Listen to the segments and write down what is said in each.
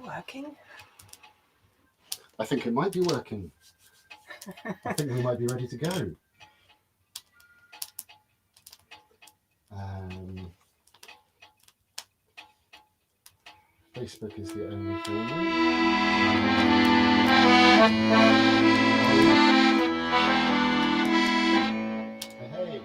Working? I think it might be working. I think we might be ready to go. Facebook is the only thing. Hey.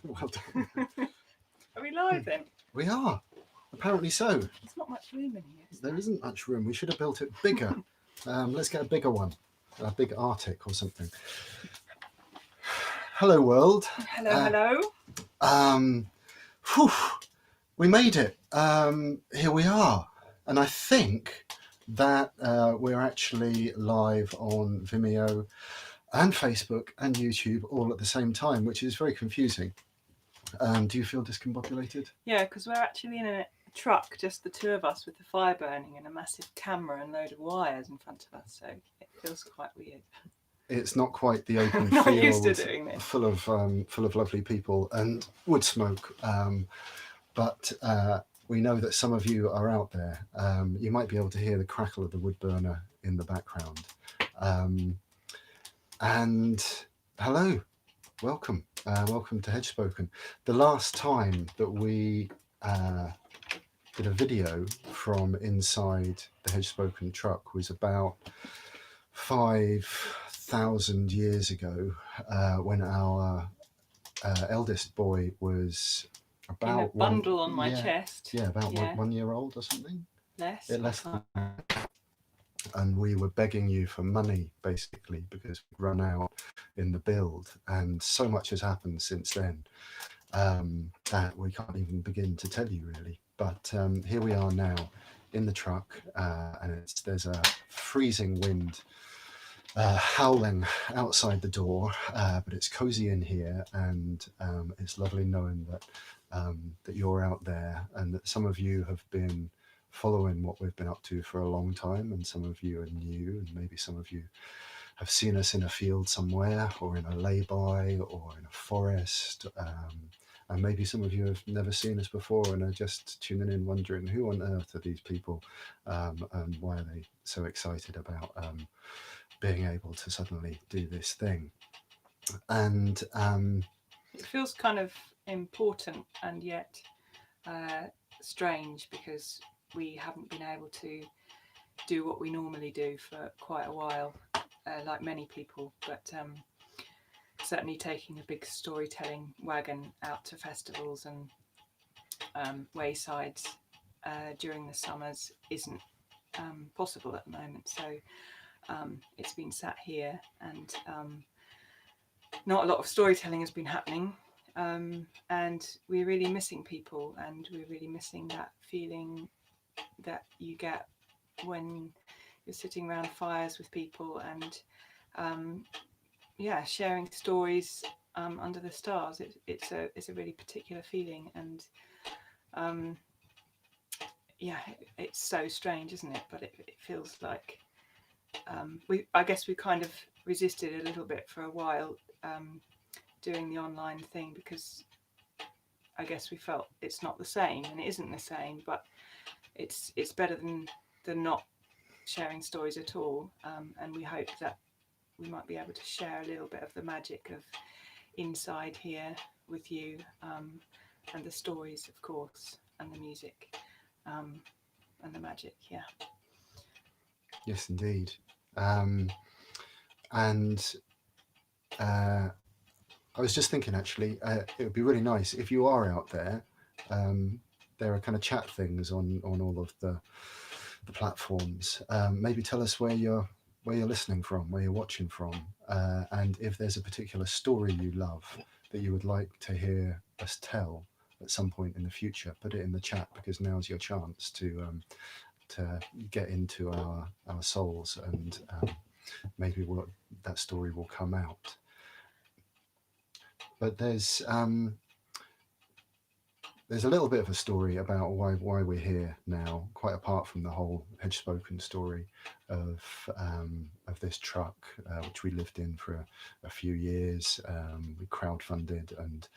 Well done. Are we live then? We are. Apparently so. There's not much room in here. There isn't much room. We should have built it bigger. Let's get a bigger one. A big Arctic or something. Hello world. Hello, hello. Whew, we made it. Here we are. And I think that we're actually live on Vimeo and Facebook and YouTube all at the same time, which is very confusing. Do you feel discombobulated? Yeah, because we're actually in a truck, just the two of us with the fire burning and a massive camera and a load of wires in front of us, so it feels quite weird. It's not quite the open I'm not field used to doing this. full of lovely people and wood smoke. But we know that some of you are out there. You might be able to hear the crackle of the wood burner in the background. And hello, welcome. Welcome to Hedgespoken. The last time that we did a video from inside the Hedgespoken truck was about 5,000 years ago, when our eldest boy was about in a bundle on my yeah, chest. Yeah, about 1 year old or something. Less. Less than that. And we were begging you for money, basically, because we'd run out in the build. And so much has happened since then that we can't even begin to tell you, really. But here we are now in the truck, and there's a freezing wind howling outside the door, but it's cozy in here, and it's lovely knowing that that you're out there, and that some of you have been following what we've been up to for a long time, and some of you are new, and maybe some of you have seen us in a field somewhere, or in a lay-by, or in a forest, and maybe some of you have never seen us before and are just tuning in wondering who on earth are these people, and why are they so excited about being able to suddenly do this thing. And it feels kind of important and yet strange, because we haven't been able to do what we normally do for quite a while, like many people, but certainly taking a big storytelling wagon out to festivals and waysides during the summers isn't possible at the moment. So it's been sat here, and not a lot of storytelling has been happening, and we're really missing people, and we're really missing that feeling that you get when you're sitting around fires with people and sharing stories under the stars. It's a really particular feeling, and it's so strange, isn't it? But it feels like I guess we kind of resisted a little bit for a while, doing the online thing, because I guess we felt it's not the same, and it isn't the same, but it's better than not sharing stories at all, and we hope that we might be able to share a little bit of the magic of inside here with you, and the stories, of course, and the music, and the magic. yes, indeed. And I was just thinking, actually, it would be really nice if you are out there. There are kind of chat things on all of the platforms. Maybe tell us where you're listening from, where you're watching from, and if there's a particular story you love that you would like to hear us tell at some point in the future. Put it in the chat, because now's your chance to get into our souls, and maybe that story will come out. But there's a little bit of a story about why we're here now, quite apart from the whole Hedgespoken story of this truck, which we lived in for a few years. We crowdfunded, and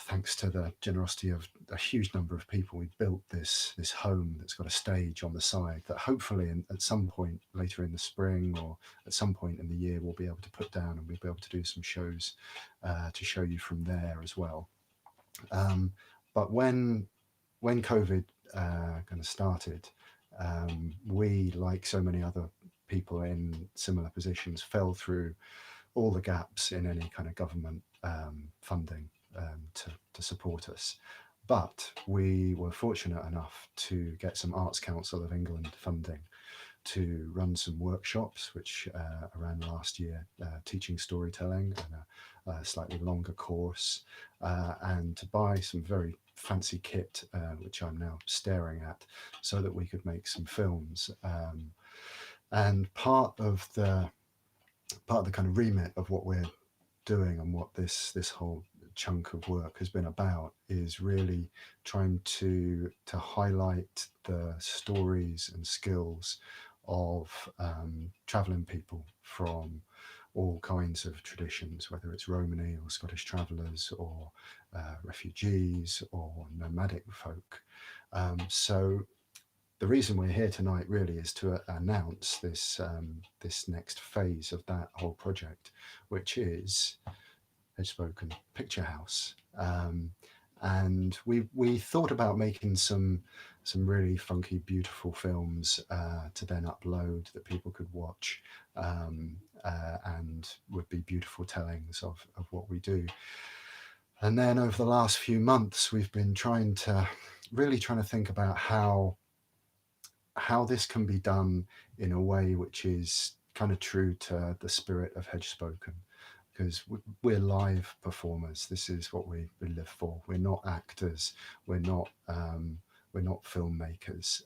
thanks to the generosity of a huge number of people, we built this home that's got a stage on the side that hopefully at some point later in the spring, or at some point in the year, we'll be able to put down, and we'll be able to do some shows to show you from there as well. But when COVID kind of started, we, like so many other people in similar positions, fell through all the gaps in any kind of government funding to support us. But we were fortunate enough to get some Arts Council of England funding to run some workshops, which I ran last year, teaching storytelling, and a slightly longer course, and to buy some very fancy kit, which I'm now staring at, so that we could make some films. And part of the kind of remit of what we're doing and what this whole chunk of work has been about is really trying to highlight the stories and skills of travelling people from all kinds of traditions, whether it's Romany or Scottish travellers or refugees or nomadic folk. So the reason we're here tonight really is to announce this this next phase of that whole project, which is Hedgespoken Picturehouse. And we thought about making some really funky, beautiful films to then upload that people could watch, and would be beautiful tellings of what we do. And then over the last few months, we've been trying to think about how this can be done in a way which is kind of true to the spirit of Hedgespoken, because we're live performers. This is what we live for. We're not actors. We're not filmmakers.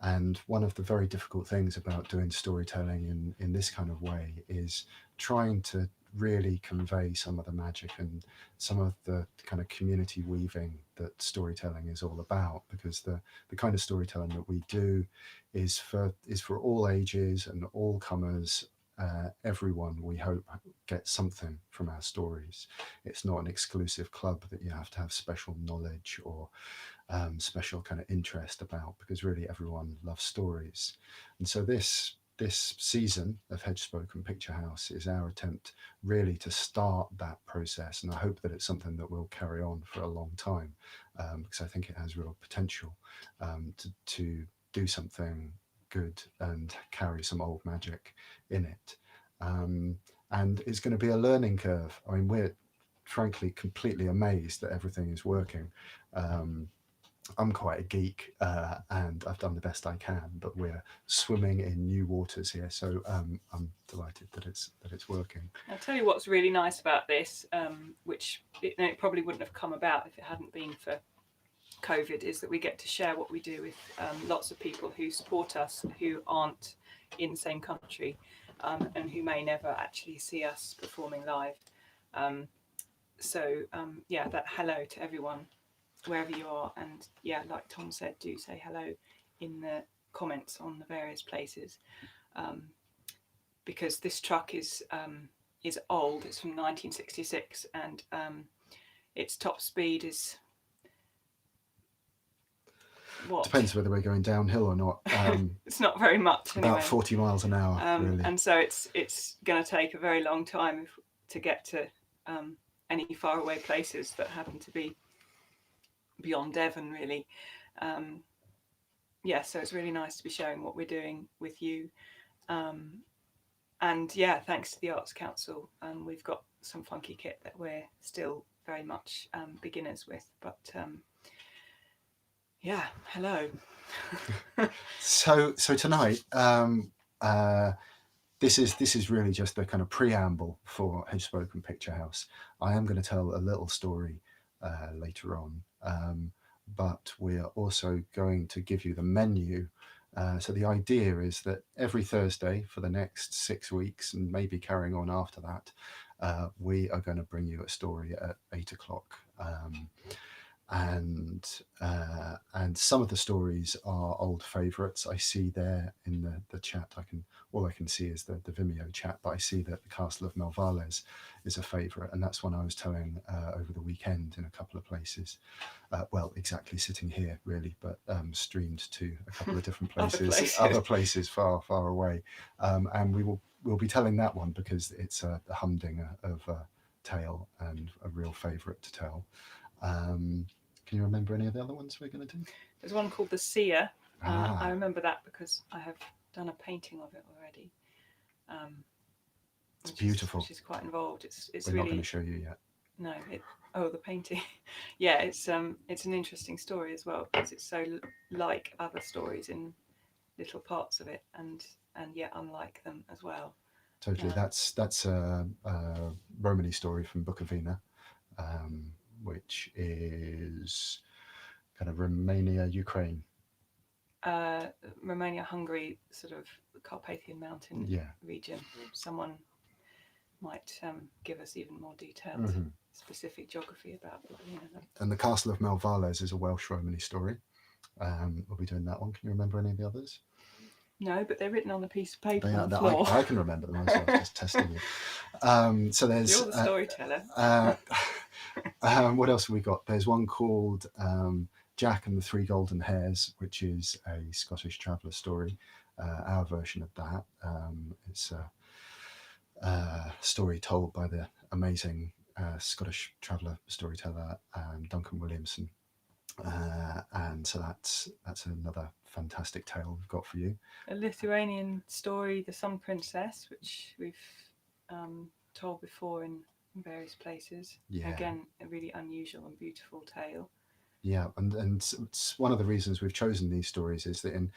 And one of the very difficult things about doing storytelling in this kind of way is trying to really convey some of the magic and some of the kind of community weaving that storytelling is all about, because the kind of storytelling that we do is for all ages and all comers. Everyone, we hope, gets something from our stories. It's not an exclusive club that you have to have special knowledge or special kind of interest about, because really everyone loves stories. And so this season of Hedgespoken Picturehouse is our attempt really to start that process, and I hope that it's something that will carry on for a long time, because I think it has real potential to do something good and carry some old magic in it. And it's going to be a learning curve. I mean, we're frankly completely amazed that everything is working. I'm quite a geek, and I've done the best I can, but we're swimming in new waters here. So I'm delighted that it's working. I'll tell you what's really nice about this, which it probably wouldn't have come about if it hadn't been for COVID, is that we get to share what we do with lots of people who support us, who aren't in the same country, and who may never actually see us performing live. So that hello to everyone, wherever you are, and like Tom said, do say hello in the comments on the various places, because this truck is old. It's from 1966, and its top speed is what? Depends whether we're going downhill or not. It's not very much anyway. About 40 miles an hour, really. And so it's going to take a very long time to get to any faraway places that happen to be beyond Devon, really. So it's really nice to be sharing what we're doing with you. And thanks to the Arts Council, we've got some funky kit that we're still very much beginners with. But hello. So tonight, this is really just the kind of preamble for Hedgespoken Picturehouse. I am going to tell a little story later on, but we are also going to give you the menu. So the idea is that every Thursday for the next 6 weeks, and maybe carrying on after that, we are going to bring you a story at 8 o'clock. And some of the stories are old favourites. I see there in the chat. All I can see is the Vimeo chat, but I see that the Castle of Melvales is a favourite, and that's one I was telling over the weekend in a couple of places. Well, exactly sitting here really, but streamed to a couple of different places, other places far away. And we'll be telling that one because it's a humdinger of a tale and a real favourite to tell. Can you remember any of the other ones we're going to do? There's one called The Seer. I remember that because I have done a painting of it already. It's beautiful. Which is quite involved. It's We're really not going to show you yet. No, the painting. It's an interesting story as well, because it's so like other stories in little parts of it and yet unlike them as well. Totally. That's a Romany story from Bukovina, which is kind of Romania, Ukraine. Romania, Hungary, sort of Carpathian Mountain region. Someone might give us even more detailed specific geography about Bukovina. And the Castle of Melvales is a Welsh Romany story. We'll be doing that one. Can you remember any of the others? No, but they're written on a piece of paper on the floor. I can remember them. I was just testing you. So there's... You're the storyteller. What else have we got? There's one called Jack and the Three Golden Hares, which is a Scottish traveller story. Our version of that. It's a story told by the amazing Scottish traveller storyteller Duncan Williamson. And so that's another fantastic tale we've got for you. A Lithuanian story, The Sun Princess, which we've told before in various places. Yeah. Again, a really unusual and beautiful tale. Yeah, and it's one of the reasons we've chosen these stories is that in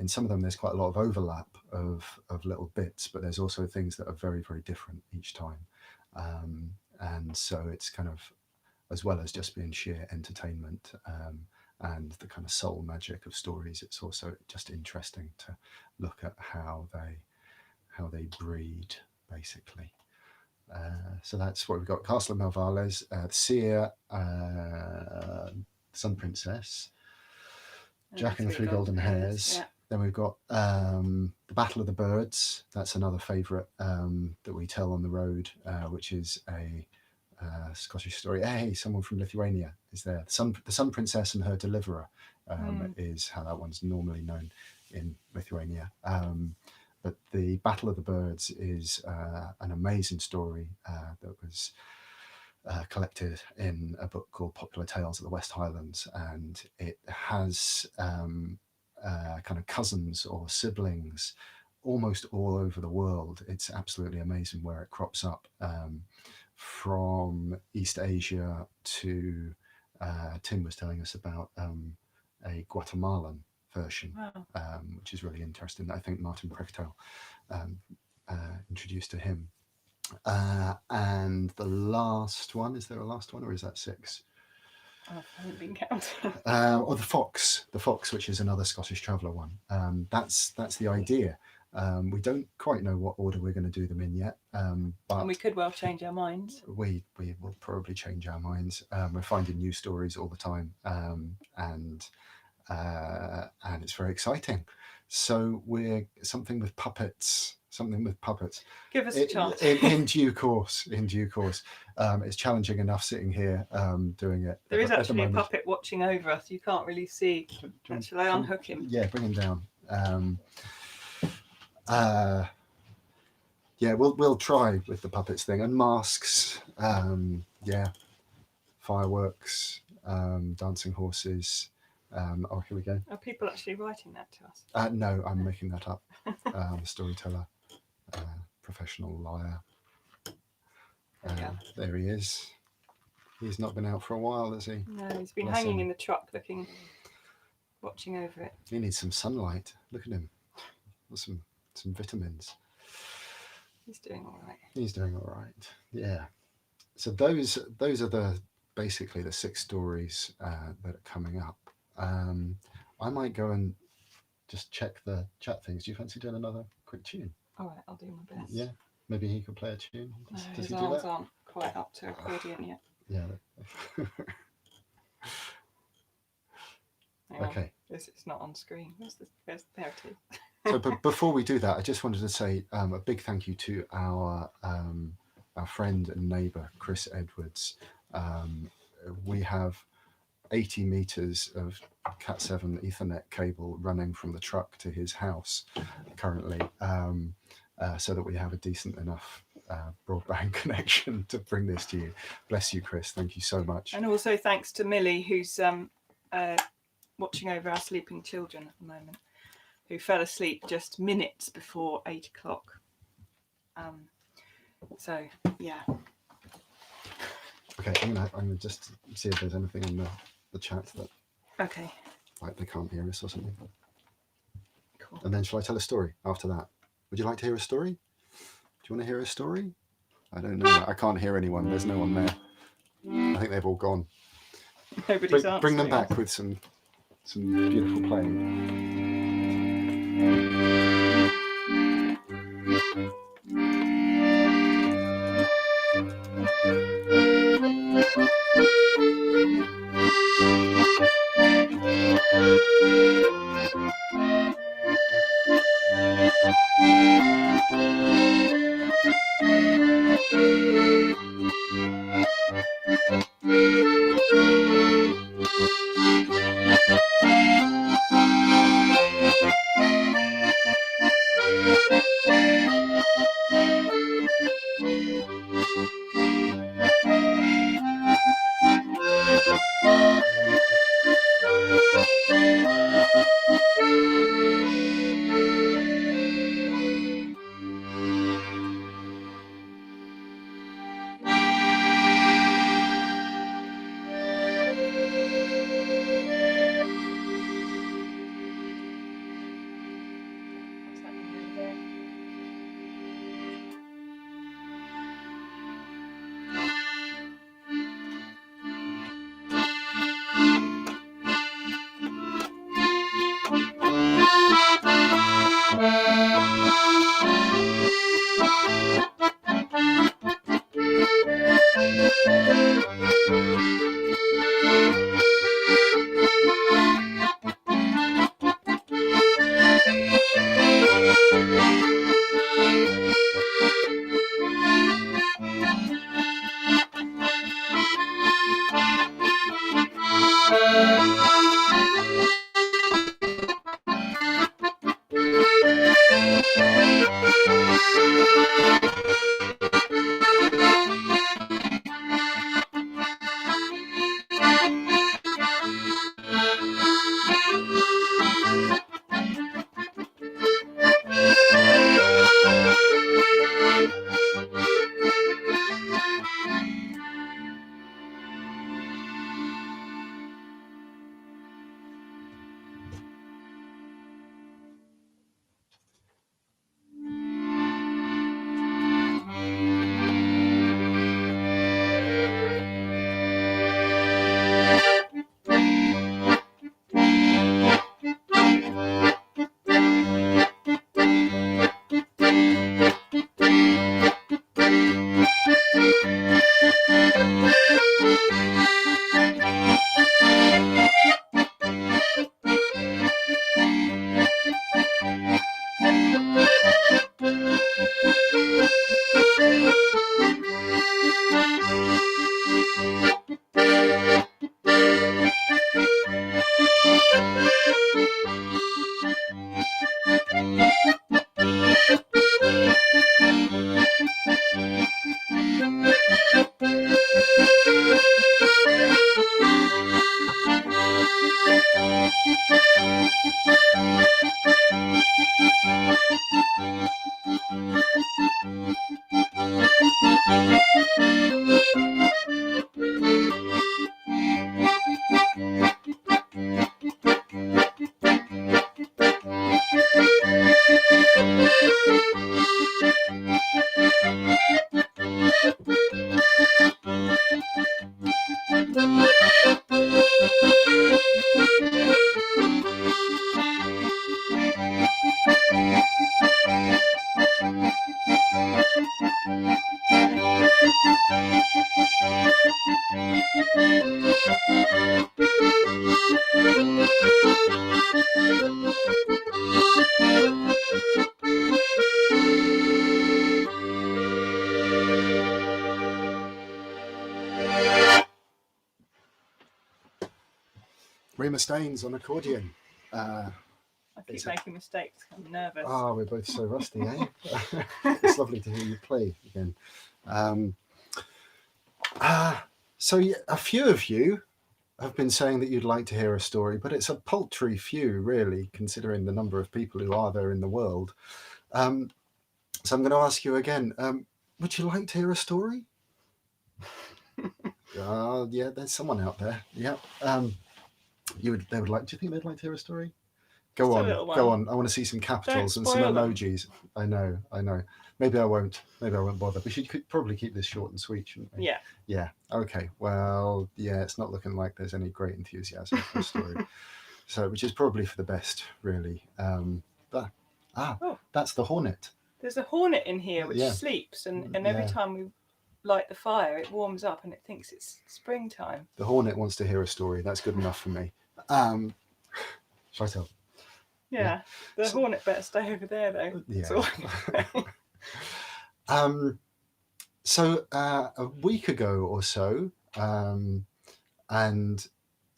some of them there's quite a lot of overlap of little bits, but there's also things that are very, very different each time. And so it's kind of, as well as just being sheer entertainment and the kind of soul magic of stories, it's also just interesting to look at how they breed, basically. So that's what we've got: Castle of Melvales, Seer, Sun Princess, Jack and the Three Golden Hares. Yeah. Then we've got the Battle of the Birds. That's another favourite that we tell on the road, which is a Scottish story. Hey, someone from Lithuania is there. The Sun Princess and Her Deliverer is how that one's normally known in Lithuania. But the Battle of the Birds is an amazing story that was collected in a book called Popular Tales of the West Highlands, and it has kind of cousins or siblings almost all over the world. It's absolutely amazing where it crops up. From East Asia to Tim was telling us about a Guatemalan version, which is really interesting. I think Martin Prechtel introduced to him. And the last one, is there a last one or is that 6? I haven't been counting. Or the Fox, which is another Scottish traveller one. That's the idea. We don't quite know what order we're going to do them in yet, but and we could well change our minds. We will probably change our minds. We're finding new stories all the time, and it's very exciting. So we're something with puppets. Give us a chance. In due course. It's challenging enough sitting here doing it. There is actually a puppet watching over us. You can't really see. Shall I unhook him? Yeah, bring him down. Yeah, we'll try with the puppets thing and masks. Fireworks, dancing horses. Oh, here we go. Are people actually writing that to us? No, I'm making that up. Storyteller, professional liar. There he is. He's not been out for a while, has he? No, he's been hanging in the truck, watching over it. He needs some sunlight. Look at him. Some vitamins. He's doing all right. Yeah. So those are basically the 6 stories that are coming up. I might go and just check the chat things. Do you fancy doing another quick tune? All right, I'll do my best. Yeah. Maybe he could play a tune. Does his arms aren't quite up to accordion yet. Yeah. Okay. It's not on screen. There it is. So, but before we do that, I just wanted to say a big thank you to our friend and neighbour, Chris Edwards. We have 80 metres of Cat 7 Ethernet cable running from the truck to his house currently, so that we have a decent enough broadband connection to bring this to you. Bless you, Chris. Thank you so much. And also thanks to Millie, who's watching over our sleeping children at the moment, who fell asleep just minutes before 8 o'clock. So, yeah. Okay, I'm gonna just see if there's anything in the chat that... Okay. Like they can't hear us or something. Cool. And then shall I tell a story after that? Would you like to hear a story? Do you want to hear a story? I don't know. I can't hear anyone. There's no one there. I think they've all gone. Nobody's Bring them answering back us. with some beautiful playing. What's happening over there? Rima Staines on accordion. I keep making mistakes. I'm nervous. Oh, we're both so rusty, eh? It's lovely to hear you play again. So a few of you have been saying that you'd like to hear a story, but it's a paltry few, really, considering the number of people who are there in the world. So I'm going to ask you again, would you like to hear a story? Yeah, there's someone out there. Yeah. They would like. Do you think they'd like to hear a story? Go Just a on, little go one. on. I want to see some capitals and some spoil them. emojis. I know. Maybe I won't bother. We could probably keep this short and sweet, shouldn't we? Yeah. Yeah. Okay. Well, yeah, it's not looking like there's any great enthusiasm for the story. So, which is probably for the best, really. Oh. That's the hornet. There's a hornet in here which Yeah. sleeps, and every time we light the fire, it warms up and it thinks it's springtime. The hornet wants to hear a story. That's good enough for me. Shall I tell? Yeah. The hornet better stay over there, though. That's all I can say. So a week ago or so, and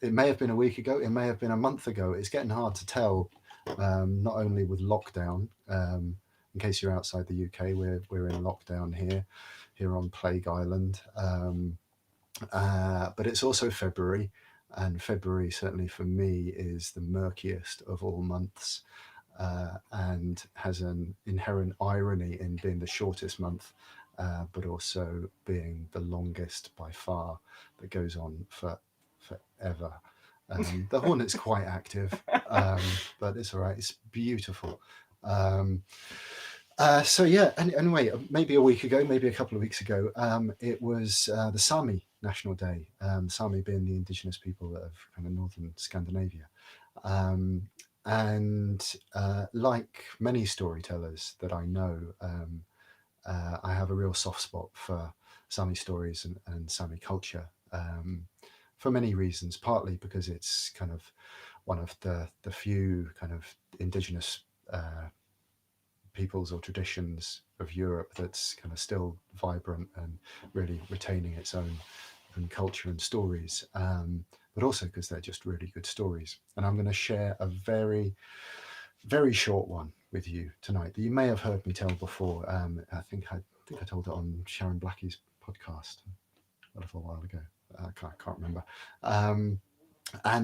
it may have been a week ago, it may have been a month ago. It's getting hard to tell, not only with lockdown. In case you're outside the UK, we're in lockdown here on Plague Island. But it's also February, and February certainly for me is the murkiest of all months, and has an inherent irony in being the shortest month, but also being the longest by far, that goes on forever. The hornet's quite active, but it's all right. It's beautiful. So yeah, anyway, maybe a week ago, maybe a couple of weeks ago, it was the Sami National Day, Sami being the indigenous people of kind of northern Scandinavia. And like many storytellers that I know, I have a real soft spot for Sami stories and Sami culture, for many reasons, partly because it's kind of one of the few kind of indigenous peoples or traditions of Europe that's kind of still vibrant and really retaining its own culture and stories, but also because they're just really good stories. And I'm going to share a very, very short one with you tonight that you may have heard me tell before. I think I told it on Sharon Blackie's podcast a little while ago. I can't remember. And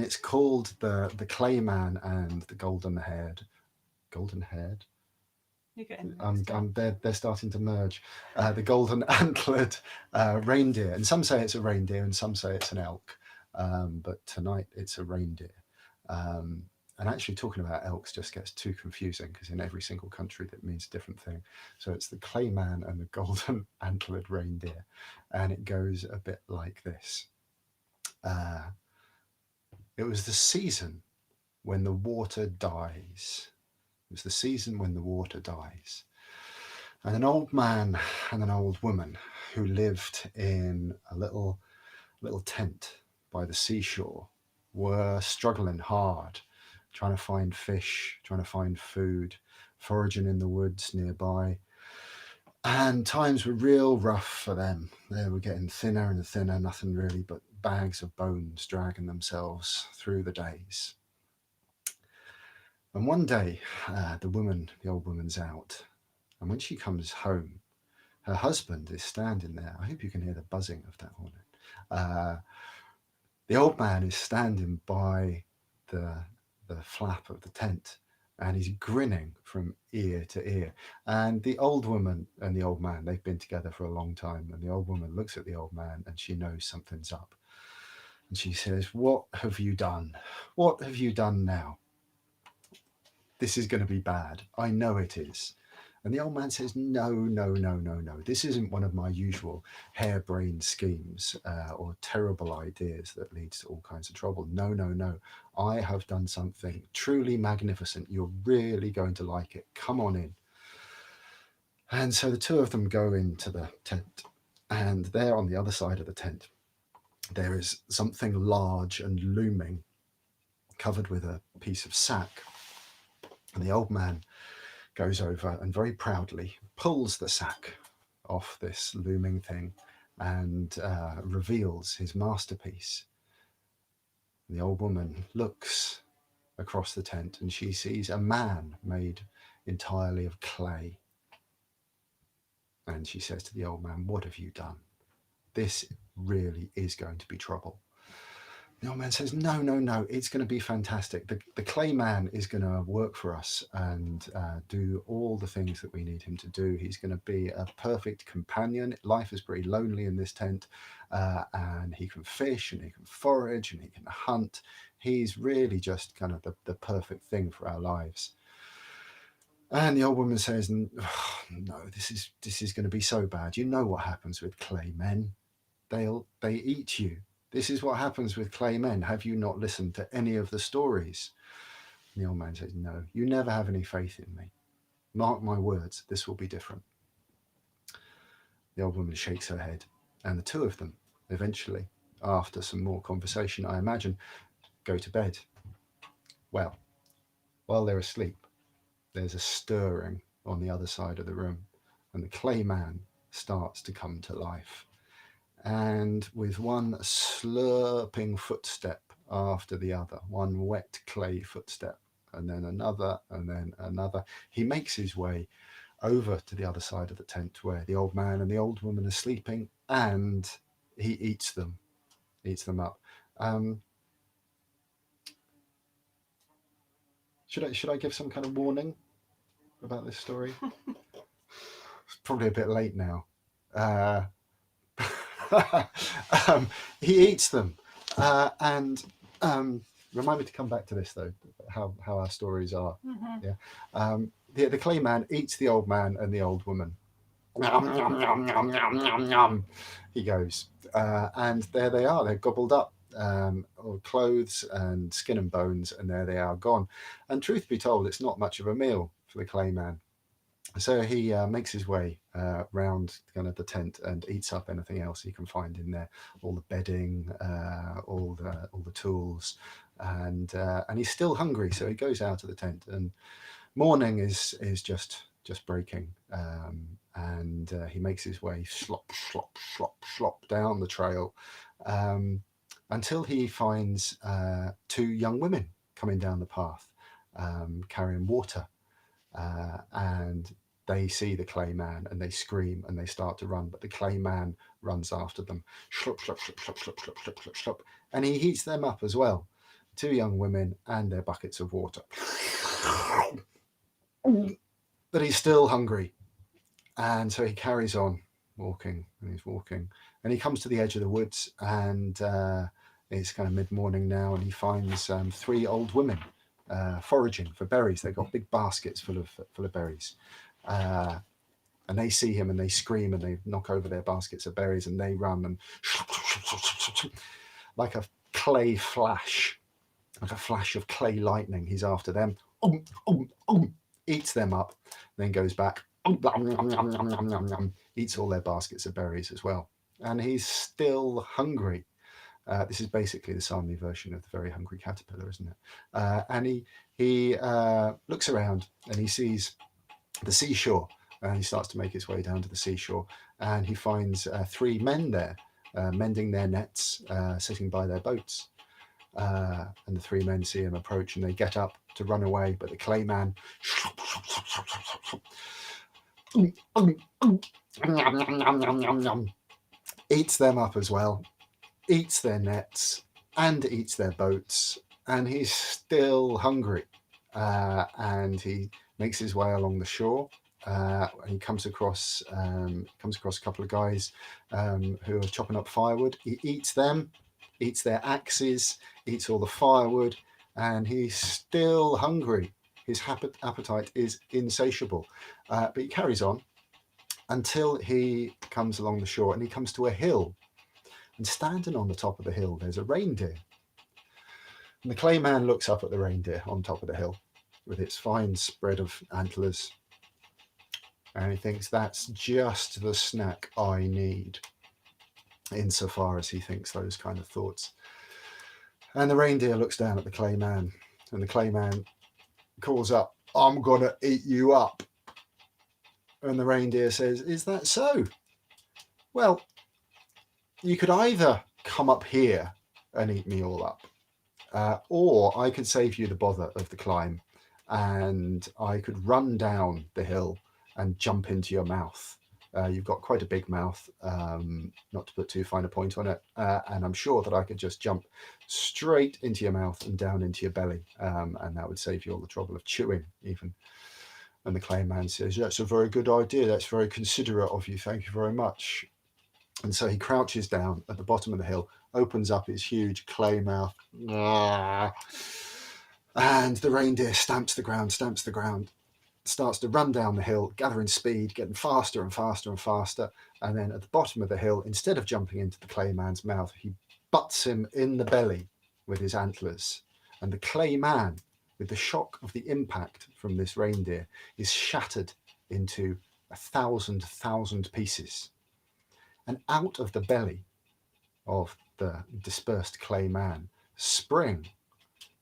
it's called the Clay Man and the Golden Haired. They're starting to merge. The golden antlered reindeer, and some say it's a reindeer and some say it's an elk, but tonight it's a reindeer. And actually talking about elks just gets too confusing because in every single country that means a different thing. So it's the Clay Man and the golden antlered reindeer, and it goes a bit like this. It was the season when the water dies. It was the season when the water dies. And an old man and an old woman who lived in a little tent by the seashore were struggling hard, trying to find fish, trying to find food, foraging in the woods nearby. And times were real rough for them. They were getting thinner and thinner, nothing really but bags of bones dragging themselves through the days. And one day, the old woman's out. And when she comes home, her husband is standing there. I hope you can hear the buzzing of that hornet. The old man is standing by the flap of the tent, and he's grinning from ear to ear. And the old woman and the old man, they've been together for a long time. And the old woman looks at the old man and she knows something's up. And she says, "What have you done? What have you done now? This is going to be bad. I know it is." And the old man says, "No. This isn't one of my usual harebrained schemes or terrible ideas that leads to all kinds of trouble. No. I have done something truly magnificent. You're really going to like it. Come on in." And so the two of them go into the tent, and there on the other side of the tent, there is something large and looming, covered with a piece of sack. And the old man goes over and very proudly pulls the sack off this looming thing and reveals his masterpiece. The old woman looks across the tent and she sees a man made entirely of clay. And she says to the old man, "What have you done? This really is going to be trouble." The old man says, no, no, no, it's going to be fantastic. The clay man is going to work for us and do all the things that we need him to do. He's going to be a perfect companion. Life is pretty lonely in this tent, and he can fish and he can forage and he can hunt. He's really just kind of the perfect thing for our lives. And the old woman says, no, this is going to be so bad. You know what happens with clay men. They eat you. This is what happens with clay men. Have you not listened to any of the stories? And the old man says, no, you never have any faith in me. Mark my words, this will be different. The old woman shakes her head, and the two of them, eventually, after some more conversation, I imagine, go to bed. Well, while they're asleep, there's a stirring on the other side of the room, and the clay man starts to come to life. And with one slurping footstep after the other, one wet clay footstep, and then another, he makes his way over to the other side of the tent where the old man and the old woman are sleeping, and he eats them up. Should I give some kind of warning about this story? It's probably a bit late now. He eats them, and remind me to come back to this though. How our stories are. Mm-hmm. Yeah. The clay man eats the old man and the old woman. Nom, nom, nom, nom, nom, nom, nom. He goes, and there they are. They're gobbled up, all clothes and skin and bones, and there they are gone. And truth be told, it's not much of a meal for the clay man. So he makes his way round kind of the tent and eats up anything else he can find in there, all the bedding, all the tools, and he's still hungry. So he goes out of the tent, and morning is just breaking, and he makes his way slop down the trail until he finds two young women coming down the path carrying water. And they see the clay man and they scream and they start to run, but the clay man runs after them, slop, slop, slop, slop, slop, slop, slop, slop, slop, and he heats them up as well. Two young women and their buckets of water. But he's still hungry, and so he carries on walking, and he's walking, and he comes to the edge of the woods, and it's kind of mid-morning now, and he finds three old women foraging for berries. They've got big baskets full of berries, and they see him and they scream and they knock over their baskets of berries and they run and like a clay flash, like a flash of clay lightning, he's after them, eats them up, then goes back, eats all their baskets of berries as well, and he's still hungry. This is basically the Sami version of the Very Hungry Caterpillar, isn't it? And he looks around and he sees the seashore, and he starts to make his way down to the seashore, and he finds three men there mending their nets, sitting by their boats. And the three men see him approach, and they get up to run away, but the clay man eats them up as well, eats their nets and eats their boats, and he's still hungry, and he makes his way along the shore, and he comes across a couple of guys who are chopping up firewood. He eats them, eats their axes, eats all the firewood, and he's still hungry. His appetite is insatiable, but he carries on until he comes along the shore, and he comes to a hill. And standing on the top of the hill, there's a reindeer. And the clay man looks up at the reindeer on top of the hill with its fine spread of antlers. And he thinks, that's just the snack I need, insofar as he thinks those kind of thoughts. And the reindeer looks down at the clay man, and the clay man calls up, I'm going to eat you up. And the reindeer says, is that so? Well, you could either come up here and eat me all up, or I could save you the bother of the climb, and I could run down the hill and jump into your mouth You've got quite a big mouth, not to put too fine a point on it, and I'm sure that I could just jump straight into your mouth and down into your belly, and that would save you all the trouble of chewing even. And the clay man says, that's a very good idea, that's very considerate of you, thank you very much. And so he crouches down at the bottom of the hill, opens up his huge clay mouth, and the reindeer stamps the ground, starts to run down the hill, gathering speed, getting faster and faster and faster. And then at the bottom of the hill, instead of jumping into the clay man's mouth, he butts him in the belly with his antlers. And the clay man, with the shock of the impact from this reindeer, is shattered into 1,000 pieces. And out of the belly of the dispersed clay man spring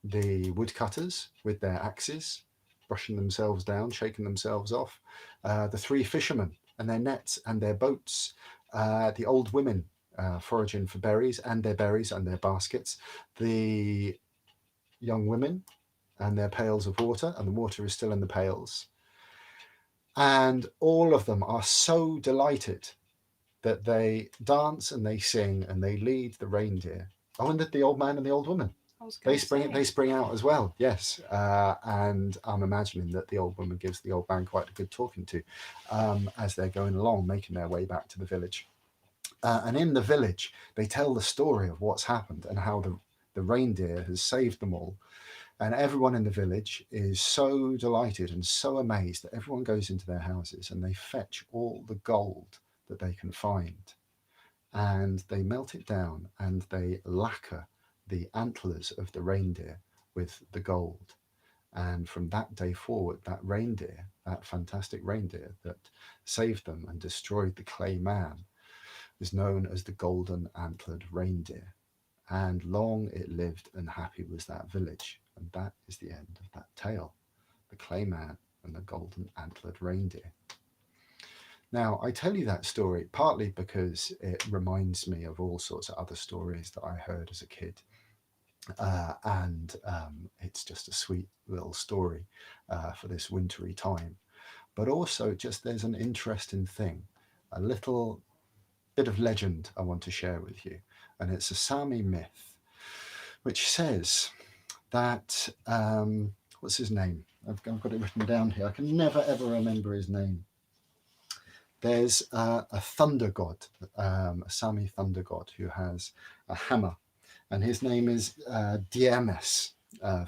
the woodcutters with their axes, brushing themselves down, shaking themselves off, the three fishermen and their nets and their boats, the old women foraging for berries and their baskets, the young women and their pails of water, and the water is still in the pails. And all of them are so delighted that they dance and they sing and they lead the reindeer. Oh, and the old man and the old woman. They spring out as well, yes. And I'm imagining that the old woman gives the old man quite a good talking to as they're going along, making their way back to the village. And in the village, they tell the story of what's happened and how the reindeer has saved them all. And everyone in the village is so delighted and so amazed that everyone goes into their houses and they fetch all the gold that they can find. And they melt it down and they lacquer the antlers of the reindeer with the gold. And from that day forward, that reindeer, that fantastic reindeer that saved them and destroyed the clay man, is known as the golden antlered reindeer. And long it lived and happy was that village. And that is the end of that tale, the clay man and the golden antlered reindeer. Now, I tell you that story partly because it reminds me of all sorts of other stories that I heard as a kid. And it's just a sweet little story for this wintry time. But also just there's an interesting thing, a little bit of legend I want to share with you. And it's a Sami myth, which says that, what's his name? I've got it written down here. I can never, ever remember his name. There's a thunder god, a Sami thunder god who has a hammer, and his name is Diemes.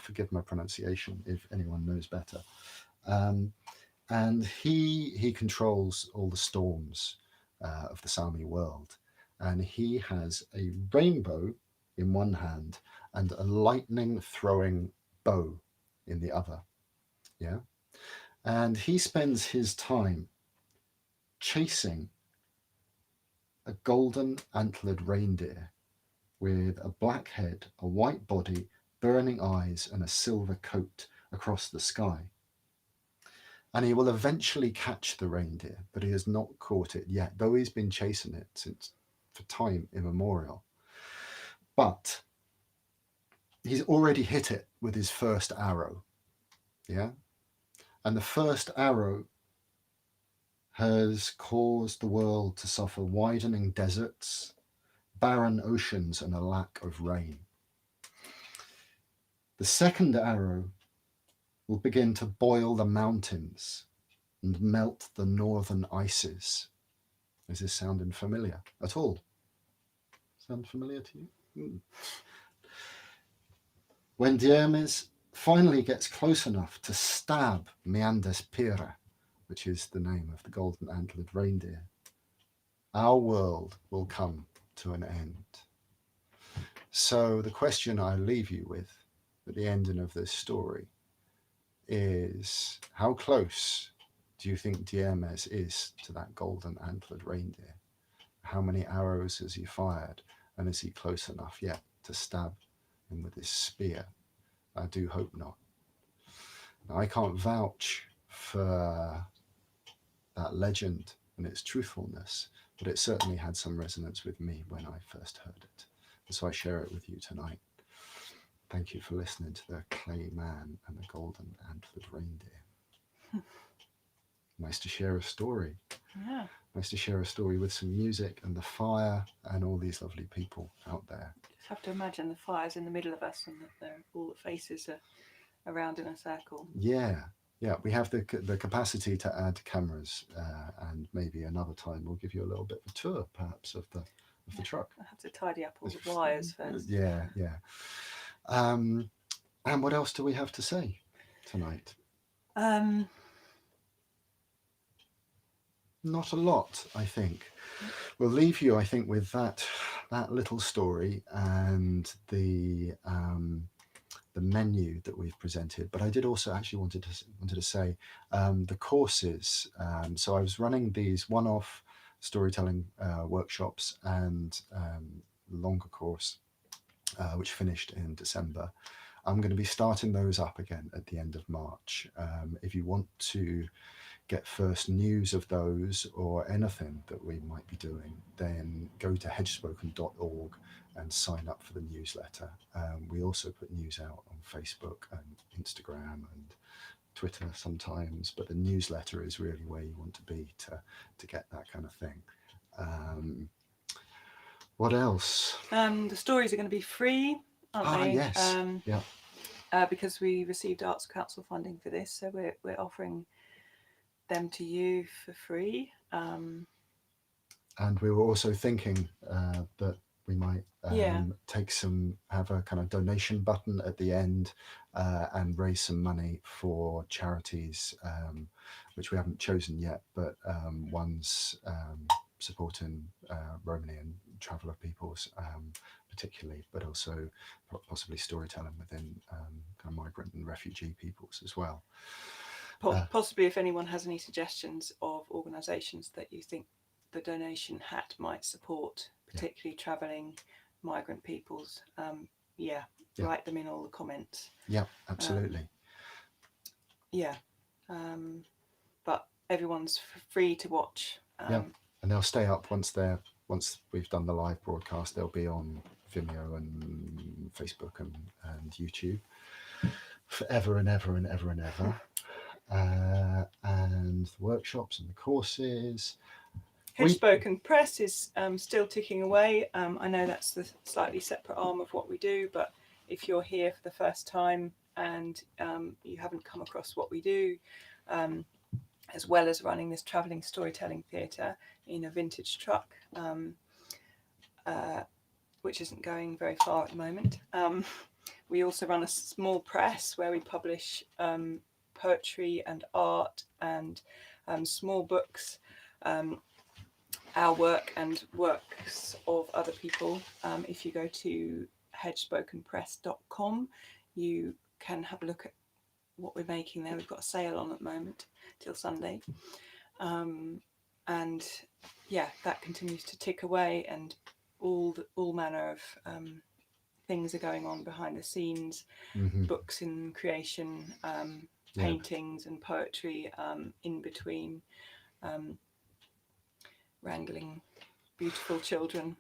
Forgive my pronunciation if anyone knows better. And he controls all the storms of the Sami world, and he has a rainbow in one hand and a lightning throwing bow in the other. Yeah, and he spends his time chasing a golden antlered reindeer with a black head, a white body, burning eyes, and a silver coat across the sky. And he will eventually catch the reindeer, but he has not caught it yet, though he's been chasing it since for time immemorial. But he's already hit it with his first arrow. Yeah, and the first arrow has caused the world to suffer widening deserts, barren oceans, and a lack of rain. The second arrow will begin to boil the mountains and melt the northern ices. Is this sounding familiar at all? Sound familiar to you? When Diemes finally gets close enough to stab Meandes Pira, which is the name of the golden antlered reindeer, our world will come to an end. So the question I leave you with at the ending of this story is, how close do you think Diemes is to that golden antlered reindeer? How many arrows has he fired, and is he close enough yet to stab him with his spear? I do hope not. Now, I can't vouch for that legend and its truthfulness, but it certainly had some resonance with me when I first heard it. And so I share it with you tonight. Thank you for listening to the Clay Man and the Golden Antlered Reindeer. nice to share a story. Yeah. Nice to share a story with some music and the fire and all these lovely people out there. Just have to imagine the fire's in the middle of us and that all the faces are around in a circle. Yeah, yeah. We have the capacity to add cameras, and maybe another time we'll give you a little bit of a tour, perhaps, of the truck. I have to tidy up all the wires first. Yeah, yeah. And what else do we have to say tonight? Not a lot, I think. We'll leave you, I think, with that little story and the menu that we've presented. But I did also actually wanted to say the courses. So I was running these one-off storytelling workshops and longer course, which finished in December. I'm going to be starting those up again at the end of March. If you want to get first news of those or anything that we might be doing, then go to hedgespoken.org and sign up for the newsletter. We also put news out on Facebook and Instagram and Twitter sometimes, but the newsletter is really where you want to be to get that kind of thing. What else? The stories are going to be free, aren't they? Yes. Yeah. Because we received Arts Council funding for this, so we're offering them to you for free. And we were also thinking that we might have a kind of donation button at the end and raise some money for charities, which we haven't chosen yet, but one's supporting Romanian traveller peoples particularly, but also possibly storytelling within kind of migrant and refugee peoples as well. Possibly if anyone has any suggestions of organisations that you think the donation hat might support, particularly travelling migrant peoples, write them in all the comments. Yeah, absolutely. But everyone's free to watch. And they'll stay up once we've done the live broadcast. They'll be on Vimeo and Facebook and YouTube forever and ever and ever and ever. And the workshops and the courses. Hedgespoken Press is still ticking away. I know that's the slightly separate arm of what we do, but if you're here for the first time and you haven't come across what we do, as well as running this travelling storytelling theatre in a vintage truck, which isn't going very far at the moment, we also run a small press where we publish poetry and art and small books, our work and works of other people. If you go to hedgespokenpress.com, you can have a look at what we're making there. We've got a sale on at the moment till Sunday. And that continues to tick away, and all manner of things are going on behind the scenes, books in creation, paintings and poetry in between, wrangling beautiful children.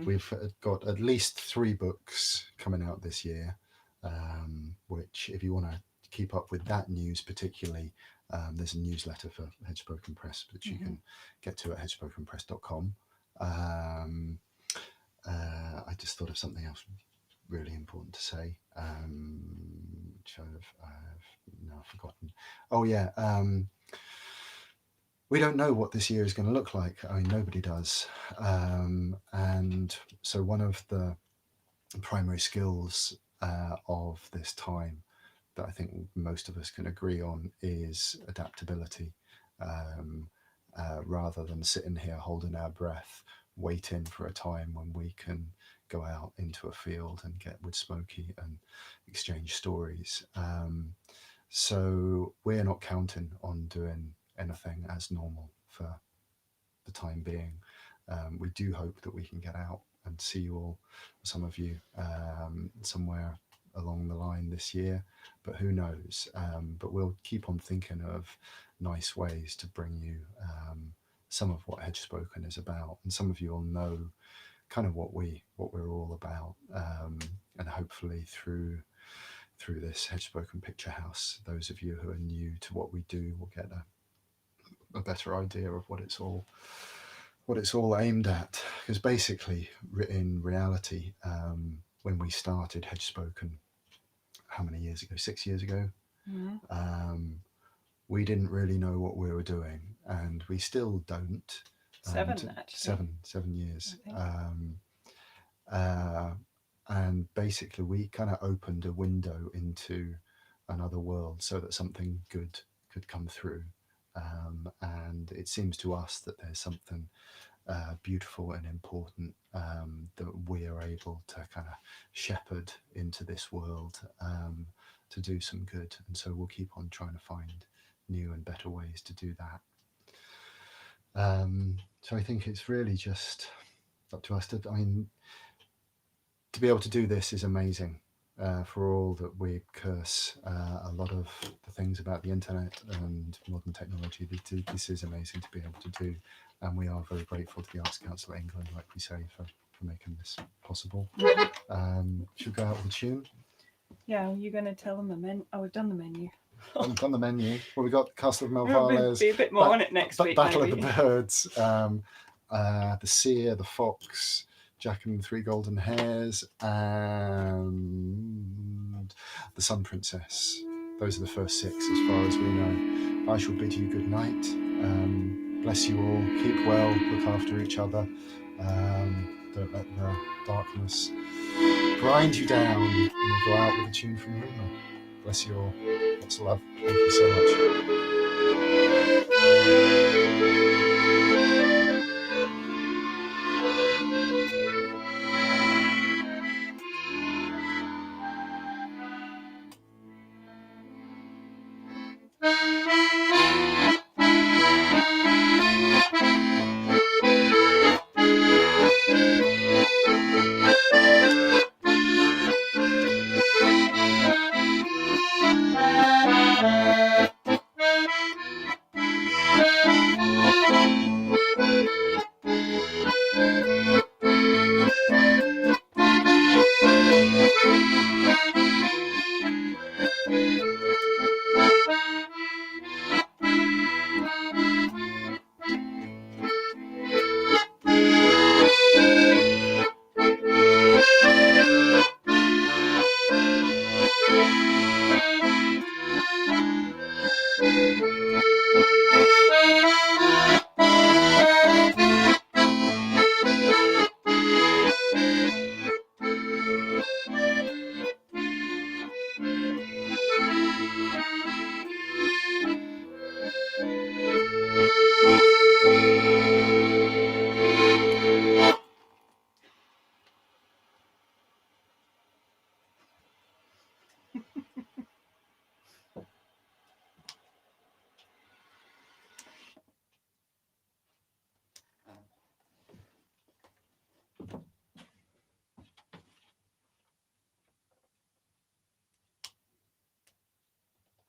We've got at least 3 books coming out this year, which if you want to keep up with that news particularly, there's a newsletter for Hedgespoken Press which you can get to at hedgespokenpress.com. I just thought of something else really important to say, which I've now forgotten. Oh yeah, we don't know what this year is going to look like. I mean, nobody does. And so one of the primary skills of this time that I think most of us can agree on is adaptability, rather than sitting here holding our breath, waiting for a time when we can go out into a field and get wood smoky and exchange stories. So we're not counting on doing anything as normal for the time being. We do hope that we can get out and see you all, some of you, somewhere along the line this year, but who knows. But we'll keep on thinking of nice ways to bring you some of what Hedgespoken is about, and some of you will know kind of what we're all about, and hopefully through this Hedgespoken Picturehouse, those of you who are new to what we do will get a better idea of what it's all aimed at. Because basically, in reality, when we started Hedgespoken, how many years ago? 6 years ago. We didn't really know what we were doing, and we still don't. 7 actually. 7 years. I think. And basically, we kind of opened a window into another world so that something good could come through. And it seems to us that there's something beautiful and important that we are able to kind of shepherd into this world to do some good. And so we'll keep on trying to find new and better ways to do that. So I think it's really just up to us to be able to do this is amazing. For all that we curse a lot of the things about the internet and modern technology, this is amazing to be able to do, and we are very grateful to the Arts Council of England, like we say, for making this possible. Should we go out with a tune? Yeah, you're going to tell them the menu. Oh, we've done the menu. We've done the menu. Well, we've got Castle of Melvales. Be a bit more on it next week. Battle maybe. of the Birds, the Seer, the Fox, Jack and the Three Golden Hares, and the Sun Princess. Those are the first 6 as far as we know. I shall bid you good night. Bless you all. Keep well. Look after each other. Don't let the darkness grind you down. And we'll go out with a tune from Luna. Bless you all. Lots of love. Thank you so much.